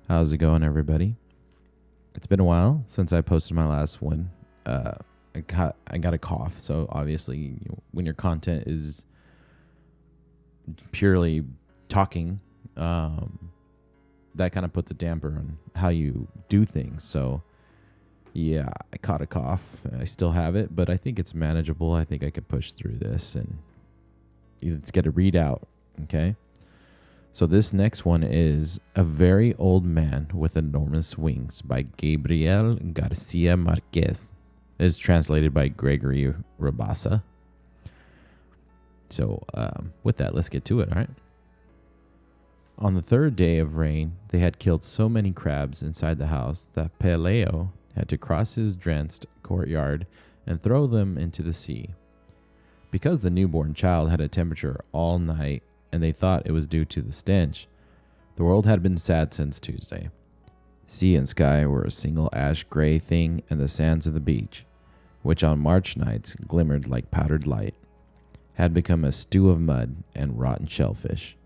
How's it going, everybody? It's been a while since I posted my last one. I got a cough, so obviously, when your content is purely talking, that kind of puts a damper on how you do things. So, yeah, I caught a cough. I still have it, but I think it's manageable. I think I can push through this and let's get a readout. Okay. So this next one is A Very Old Man with Enormous Wings by Gabriel Garcia Marquez. It's translated by Gregory Rabasa. So with that, let's get to it, all right? On the third day of rain, they had killed so many crabs inside the house that Peleo had to cross his drenched courtyard and throw them into the sea. Because the newborn child had a temperature all night, and they thought it was due to the stench, the world had been sad since Tuesday. Sea and sky were a single ash-gray thing, and the sands of the beach, which on March nights glimmered like powdered light, had become a stew of mud and rotten shellfish.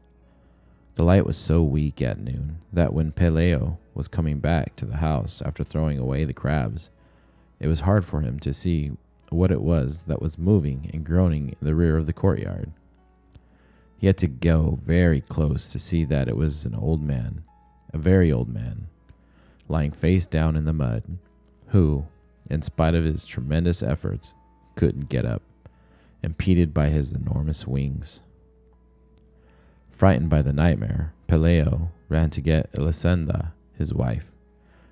The light was so weak at noon that when Peleo was coming back to the house after throwing away the crabs, it was hard for him to see what it was that was moving and groaning in the rear of the courtyard. He had to go very close to see that it was an old man, a very old man, lying face down in the mud, who, in spite of his tremendous efforts, couldn't get up, impeded by his enormous wings. Frightened by the nightmare, Peleo ran to get Elisenda, his wife,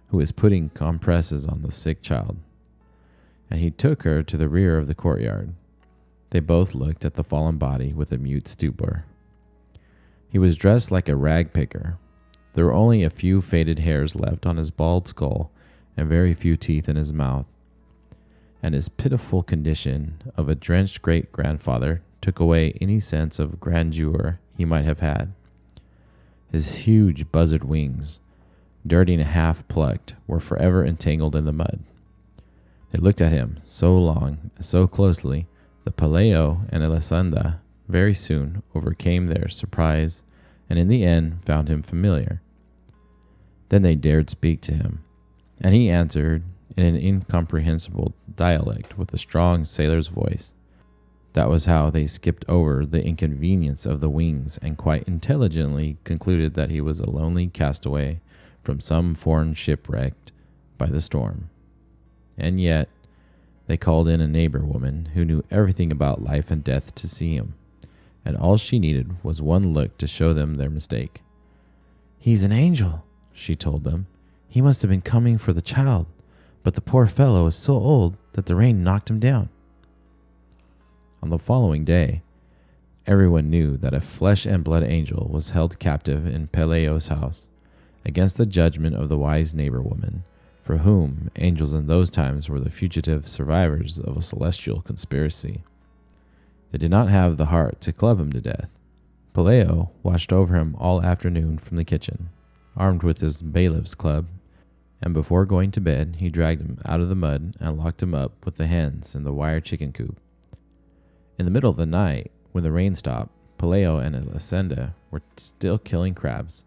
who was putting compresses on the sick child, and he took her to the rear of the courtyard. They both looked at the fallen body with a mute stupor. He was dressed like a rag picker. There were only a few faded hairs left on his bald skull and very few teeth in his mouth. And his pitiful condition of a drenched great-grandfather took away any sense of grandeur he might have had. His huge buzzard wings, dirty and half-plucked, were forever entangled in the mud. They looked at him so long and so closely that Peleo and Elisenda very soon overcame their surprise and in the end found him familiar. Then they dared speak to him, and he answered in an incomprehensible dialect with a strong sailor's voice. That was how they skipped over the inconvenience of the wings and quite intelligently concluded that he was a lonely castaway from some foreign ship wrecked by the storm. And yet, they called in a neighbor woman who knew everything about life and death to see him, and all she needed was one look to show them their mistake. "He's an angel," she told them. "He must have been coming for the child, but the poor fellow is so old that the rain knocked him down." On the following day, everyone knew that a flesh and blood angel was held captive in Peleo's house, against the judgment of the wise neighbor woman, for whom angels in those times were the fugitive survivors of a celestial conspiracy. They did not have the heart to club him to death. Peleo watched over him all afternoon from the kitchen, armed with his bailiff's club, and before going to bed, he dragged him out of the mud and locked him up with the hens in the wire chicken coop. In the middle of the night, when the rain stopped, Peleo and Elisenda were still killing crabs.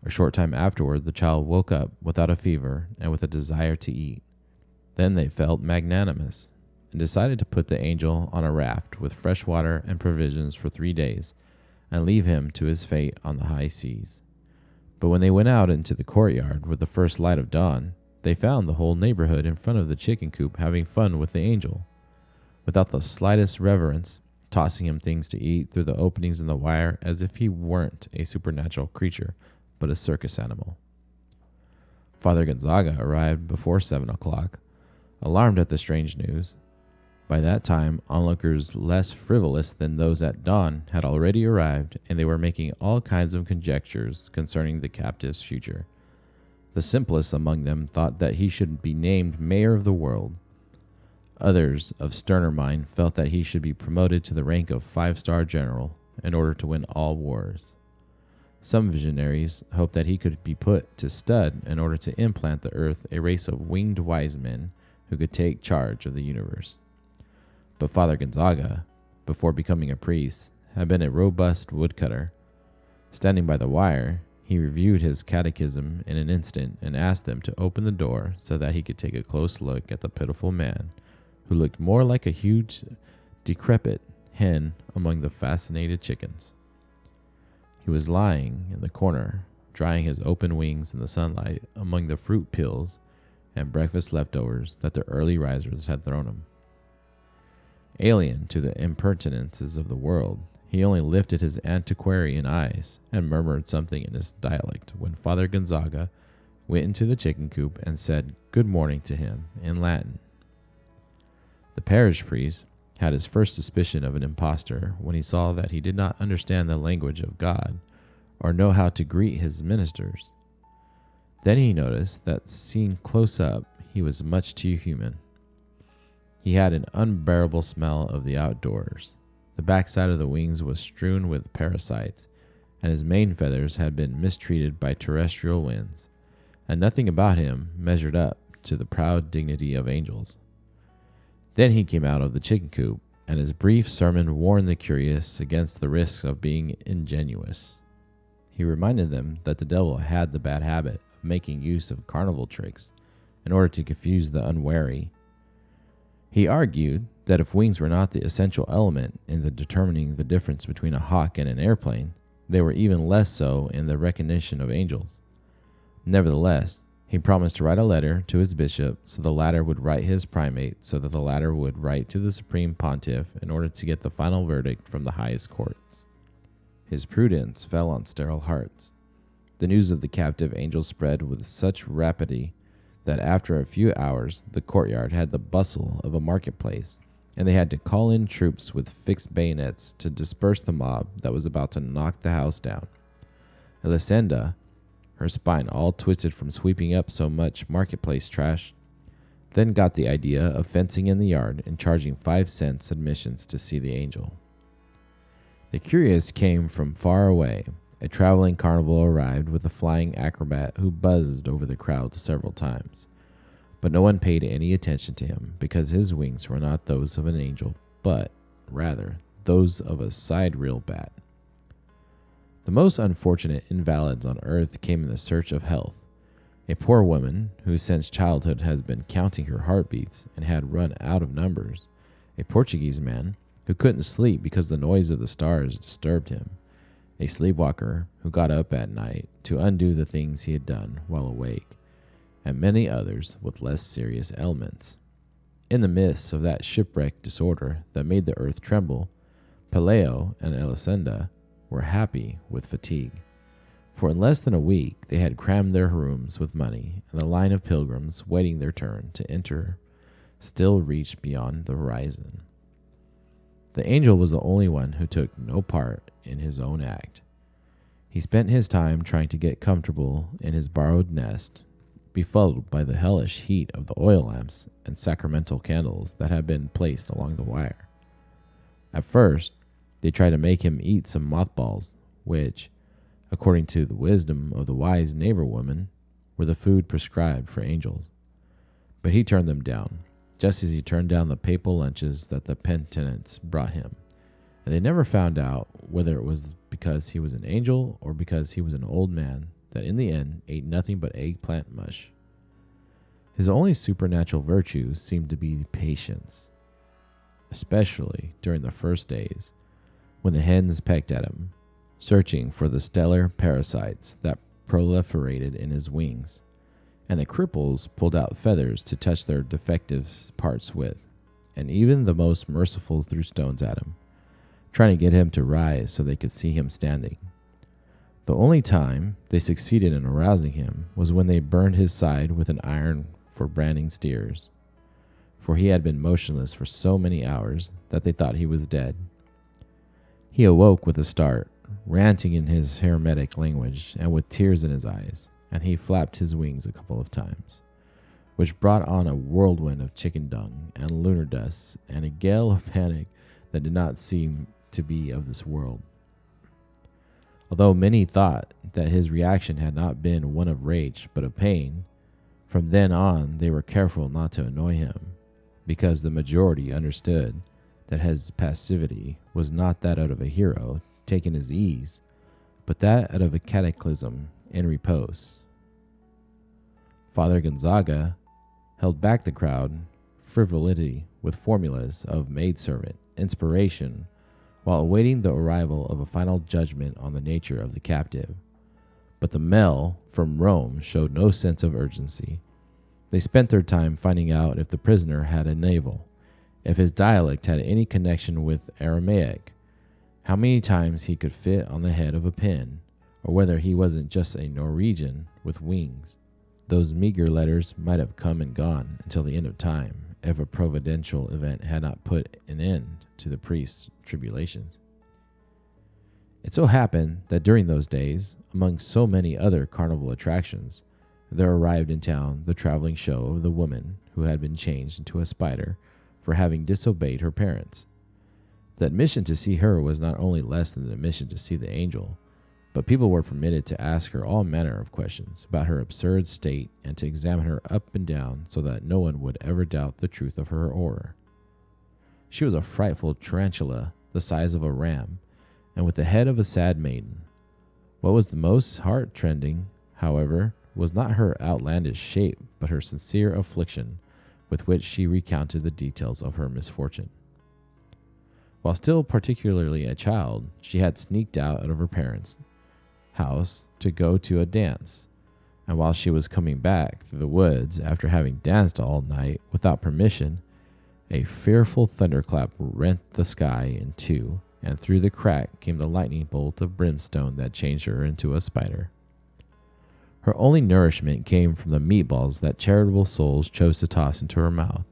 A short time afterward, the child woke up without a fever and with a desire to eat. Then they felt magnanimous and decided to put the angel on a raft with fresh water and provisions for 3 days and leave him to his fate on the high seas. But when they went out into the courtyard with the first light of dawn, they found the whole neighborhood in front of the chicken coop having fun with the angel, without the slightest reverence, tossing him things to eat through the openings in the wire as if he weren't a supernatural creature, but a circus animal. Father Gonzaga arrived before 7 o'clock, alarmed at the strange news. By that time, onlookers less frivolous than those at dawn had already arrived, and they were making all kinds of conjectures concerning the captive's future. The simplest among them thought that he should be named mayor of the world. Others, of sterner mind, felt that he should be promoted to the rank of 5-star general in order to win all wars. Some visionaries hoped that he could be put to stud in order to implant the earth a race of winged wise men who could take charge of the universe. But Father Gonzaga, before becoming a priest, had been a robust woodcutter. Standing by the wire, he He reviewed his catechism in an instant and asked them to open the door so that he could take a close look at the pitiful man, who looked more like a huge, decrepit hen among the fascinated chickens. He was lying in the corner, drying his open wings in the sunlight among the fruit peels and breakfast leftovers that the early risers had thrown him. Alien to the impertinences of the world, he only lifted his antiquarian eyes and murmured something in his dialect when Father Gonzaga went into the chicken coop and said good morning to him in Latin. The parish priest had his first suspicion of an impostor when he saw that he did not understand the language of God or know how to greet his ministers. Then he noticed that, seen close up, he was much too human. He had an unbearable smell of the outdoors. The backside of the wings was strewn with parasites, and his main feathers had been mistreated by terrestrial winds, and nothing about him measured up to the proud dignity of angels. Then he came out of the chicken coop, and his brief sermon warned the curious against the risks of being ingenuous. He reminded them that the devil had the bad habit of making use of carnival tricks in order to confuse the unwary. He argued that if wings were not the essential element in determining the difference between a hawk and an airplane, they were even less so in the recognition of angels. Nevertheless, he promised to write a letter to his bishop so the latter would write his primate so that the latter would write to the supreme pontiff in order to get the final verdict from the highest courts. His prudence fell on sterile hearts. The news of the captive angel spread with such rapidity that after a few hours the courtyard had the bustle of a marketplace, and they had to call in troops with fixed bayonets to disperse the mob that was about to knock the house down. Elisenda, her spine all twisted from sweeping up so much marketplace trash, then got the idea of fencing in the yard and charging 5 cents admissions to see the angel. The curious came from far away. A traveling carnival arrived with a flying acrobat who buzzed over the crowd several times, but no one paid any attention to him because his wings were not those of an angel, but, rather, those of a sidereal bat. The most unfortunate invalids on earth came in the search of health. A poor woman who since childhood has been counting her heartbeats and had run out of numbers, a Portuguese man who couldn't sleep because the noise of the stars disturbed him, a sleepwalker who got up at night to undo the things he had done while awake, and many others with less serious ailments. In the midst of that shipwreck disorder that made the earth tremble, Peleo and Elisenda were happy with fatigue, for in less than a week they had crammed their rooms with money, and the line of pilgrims waiting their turn to enter still reached beyond the horizon. The angel was the only one who took no part in his own act. He spent his time trying to get comfortable in his borrowed nest, befuddled by the hellish heat of the oil lamps and sacramental candles that had been placed along the wire. At first, they tried to make him eat some mothballs, which, according to the wisdom of the wise neighbor woman, were the food prescribed for angels. But he turned them down, just as he turned down the papal lunches that the penitents brought him, and they never found out whether it was because he was an angel or because he was an old man that in the end ate nothing but eggplant mush. His only supernatural virtue seemed to be patience, especially during the first days, when the hens pecked at him, searching for the stellar parasites that proliferated in his wings, and the cripples pulled out feathers to touch their defective parts with, and even the most merciful threw stones at him, trying to get him to rise so they could see him standing. The only time they succeeded in arousing him was when they burned his side with an iron for branding steers, for he had been motionless for so many hours that they thought he was dead. He awoke with a start, ranting in his Hermetic language and with tears in his eyes, and he flapped his wings a couple of times, which brought on a whirlwind of chicken dung and lunar dust and a gale of panic that did not seem to be of this world. Although many thought that his reaction had not been one of rage but of pain, from then on they were careful not to annoy him, because the majority understood that his passivity was not that out of a hero taking his ease, but that out of a cataclysm in repose. Father Gonzaga held back the crowd frivolity with formulas of maidservant inspiration while awaiting the arrival of a final judgment on the nature of the captive. But the mail from Rome showed no sense of urgency. They spent their time finding out if the prisoner had a navel, if his dialect had any connection with Aramaic, how many times he could fit on the head of a pin, or whether he wasn't just a Norwegian with wings. Those meager letters might have come and gone until the end of time if a providential event had not put an end to the priest's tribulations. It so happened that during those days, among so many other carnival attractions, there arrived in town the traveling show of the woman who had been changed into a spider for having disobeyed her parents. The admission to see her was not only less than the admission to see the angel, but people were permitted to ask her all manner of questions about her absurd state and to examine her up and down so that no one would ever doubt the truth of her horror. She was a frightful tarantula the size of a ram, and with the head of a sad maiden. What was the most heart-rending, however, was not her outlandish shape, but her sincere affliction with which she recounted the details of her misfortune. While still particularly a child, she had sneaked out of her parents' house to go to a dance, and while she was coming back through the woods after having danced all night without permission, a fearful thunderclap rent the sky in two, and through the crack came the lightning bolt of brimstone that changed her into a spider. Her only nourishment came from the meatballs that charitable souls chose to toss into her mouth.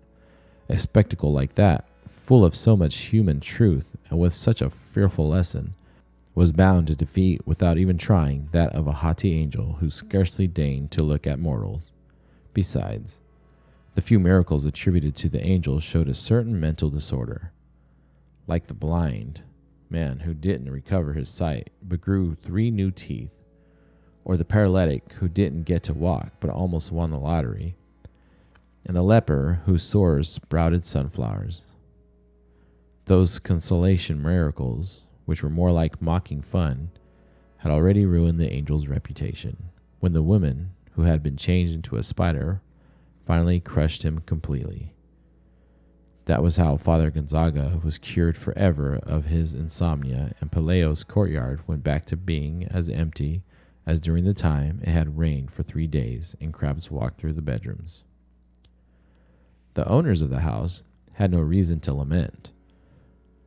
A spectacle like that, full of so much human truth and with such a fearful lesson, was bound to defeat without even trying that of a haughty angel who scarcely deigned to look at mortals. Besides, the few miracles attributed to the angels showed a certain mental disorder. Like the blind man who didn't recover his sight but grew 3 new teeth, or the paralytic who didn't get to walk but almost won the lottery, and the leper whose sores sprouted sunflowers. Those consolation miracles, which were more like mocking fun, had already ruined the angel's reputation, when the woman, who had been changed into a spider, finally crushed him completely. That was how Father Gonzaga was cured forever of his insomnia, and Pelayo's courtyard went back to being as empty as during the time it had rained for 3 days and crabs walked through the bedrooms. The owners of the house had no reason to lament.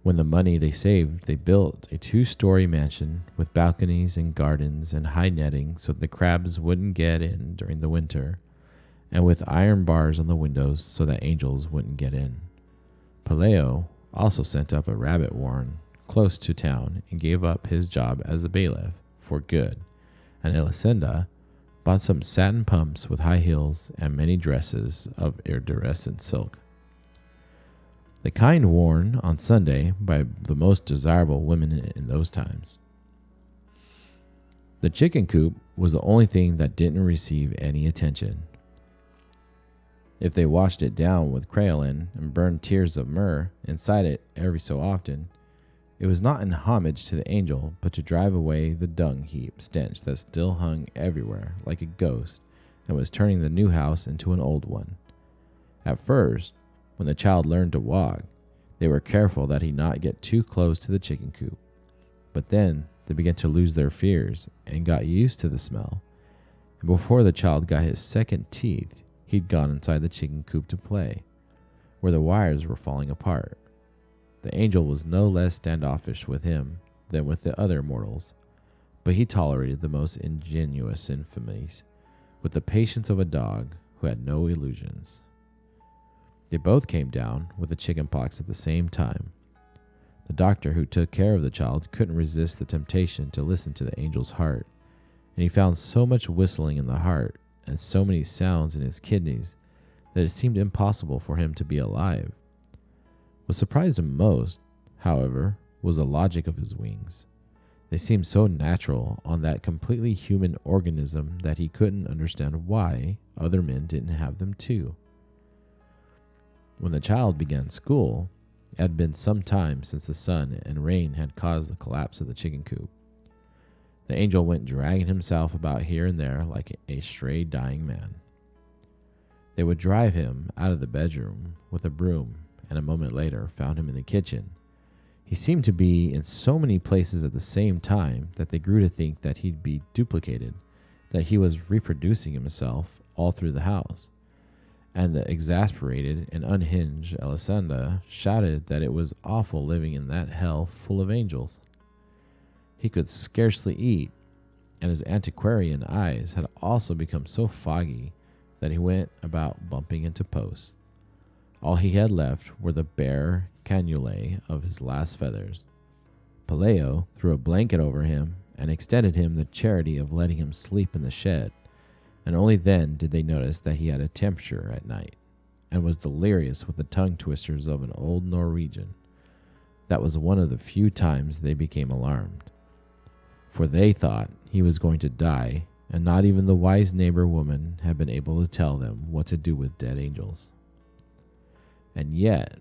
When the money they saved, they built a 2-story mansion with balconies and gardens and high netting so the crabs wouldn't get in during the winter, and with iron bars on the windows so that angels wouldn't get in. Pelayo also sent up a rabbit warren close to town and gave up his job as a bailiff for good, and Elisenda bought some satin pumps with high heels and many dresses of iridescent silk, the kind worn on Sunday by the most desirable women in those times. The chicken coop was the only thing that didn't receive any attention. If they washed it down with craolin and burned tears of myrrh inside it every so often, it was not in homage to the angel, but to drive away the dung heap stench that still hung everywhere like a ghost and was turning the new house into an old one. At first, when the child learned to walk, they were careful that he not get too close to the chicken coop. But then they began to lose their fears and got used to the smell. And before the child got his second teeth, he'd gone inside the chicken coop to play, where the wires were falling apart. The angel was no less standoffish with him than with the other mortals, but he tolerated the most ingenious infamies with the patience of a dog who had no illusions. They both came down with the chicken pox at the same time. The doctor who took care of the child couldn't resist the temptation to listen to the angel's heart, and he found so much whistling in the heart and so many sounds in his kidneys that it seemed impossible for him to be alive. What surprised him most, however, was the logic of his wings. They seemed so natural on that completely human organism that he couldn't understand why other men didn't have them too. When the child began school, it had been some time since the sun and rain had caused the collapse of the chicken coop. The angel went dragging himself about here and there like a stray dying man. They would drive him out of the bedroom with a broom, and a moment later found him in the kitchen. He seemed to be in so many places at the same time that they grew to think that he'd be duplicated, that he was reproducing himself all through the house. And the exasperated and unhinged Elisenda shouted that it was awful living in that hell full of angels. He could scarcely eat, and his antiquarian eyes had also become so foggy that he went about bumping into posts. All he had left were the bare cannulae of his last feathers. Paleo threw a blanket over him and extended him the charity of letting him sleep in the shed, and only then did they notice that he had a temperature at night, and was delirious with the tongue twisters of an old Norwegian. That was one of the few times they became alarmed, for they thought he was going to die, and not even the wise neighbor woman had been able to tell them what to do with dead angels. And yet,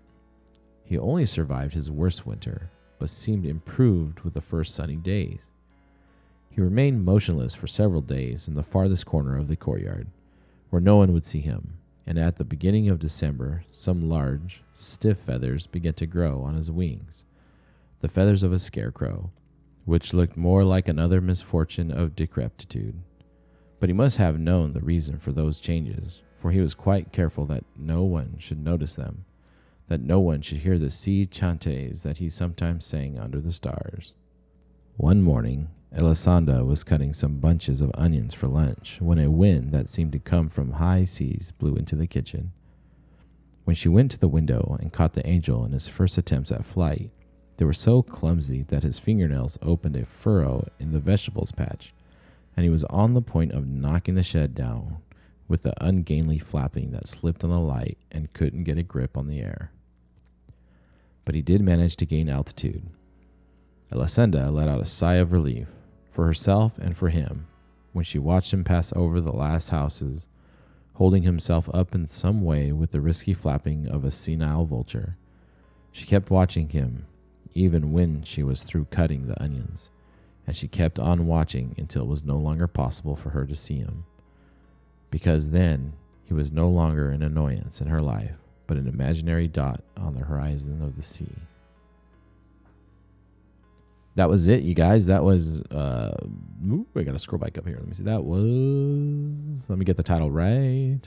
he only survived his worst winter, but seemed improved with the first sunny days. He remained motionless for several days in the farthest corner of the courtyard, where no one would see him, and at the beginning of December, some large, stiff feathers began to grow on his wings, the feathers of a scarecrow, which looked more like another misfortune of decrepitude. But he must have known the reason for those changes, for he was quite careful that no one should notice them, that no one should hear the sea chantes that he sometimes sang under the stars. One morning, Elisenda was cutting some bunches of onions for lunch when a wind that seemed to come from high seas blew into the kitchen. When she went to the window and caught the angel in his first attempts at flight, they were so clumsy that his fingernails opened a furrow in the vegetables patch, and he was on the point of knocking the shed down with the ungainly flapping that slipped on the light and couldn't get a grip on the air. But he did manage to gain altitude. Elisenda let out a sigh of relief, for herself and for him, when she watched him pass over the last houses, holding himself up in some way with the risky flapping of a senile vulture. She kept watching him, even when she was through cutting the onions, and she kept on watching until it was no longer possible for her to see him, because then he was no longer an annoyance in her life, but an imaginary dot on the horizon of the sea. That was it, you guys. That was, I got to scroll back up here. Let me see. That was, let me get the title right.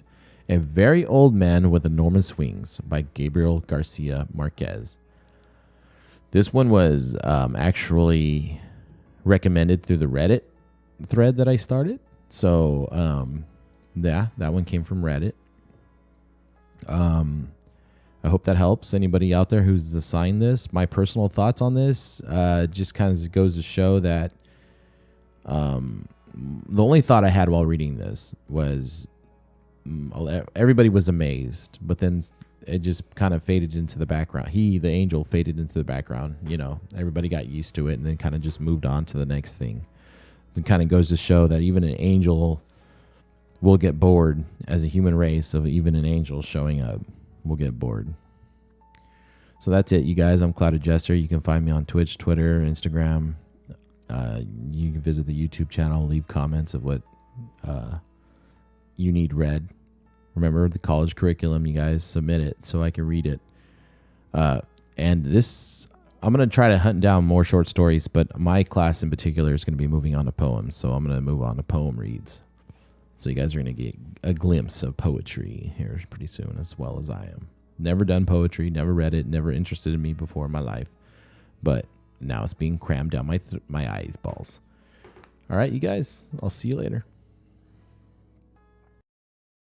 A Very Old Man with Enormous Wings by Gabriel Garcia Marquez. This one was actually recommended through the Reddit thread that I started. So, yeah, that one came from Reddit. I hope that helps anybody out there who's assigned this. My personal thoughts on this just kind of goes to show that the only thought I had while reading this was everybody was amazed, but then it just kind of faded into the background. The angel, faded into the background. You know, everybody got used to it and then kind of just moved on to the next thing. It kind of goes to show that even an angel will get bored as a human race of even an angel showing up. We'll get bored. So that's it, you guys. I'm Clouded Jester. You can find me on Twitch, Twitter, Instagram. You can visit the YouTube channel, leave comments of what you need read. Remember the college curriculum, you guys, submit it so I can read it. And this, I'm going to try to hunt down more short stories, but my class in particular is going to be moving on to poems. So I'm going to move on to poem reads. So you guys are going to get a glimpse of poetry here pretty soon, as well as I am. Never done poetry, never read it, never interested in me before in my life. But now it's being crammed down my eyeballs. All right, you guys, I'll see you later.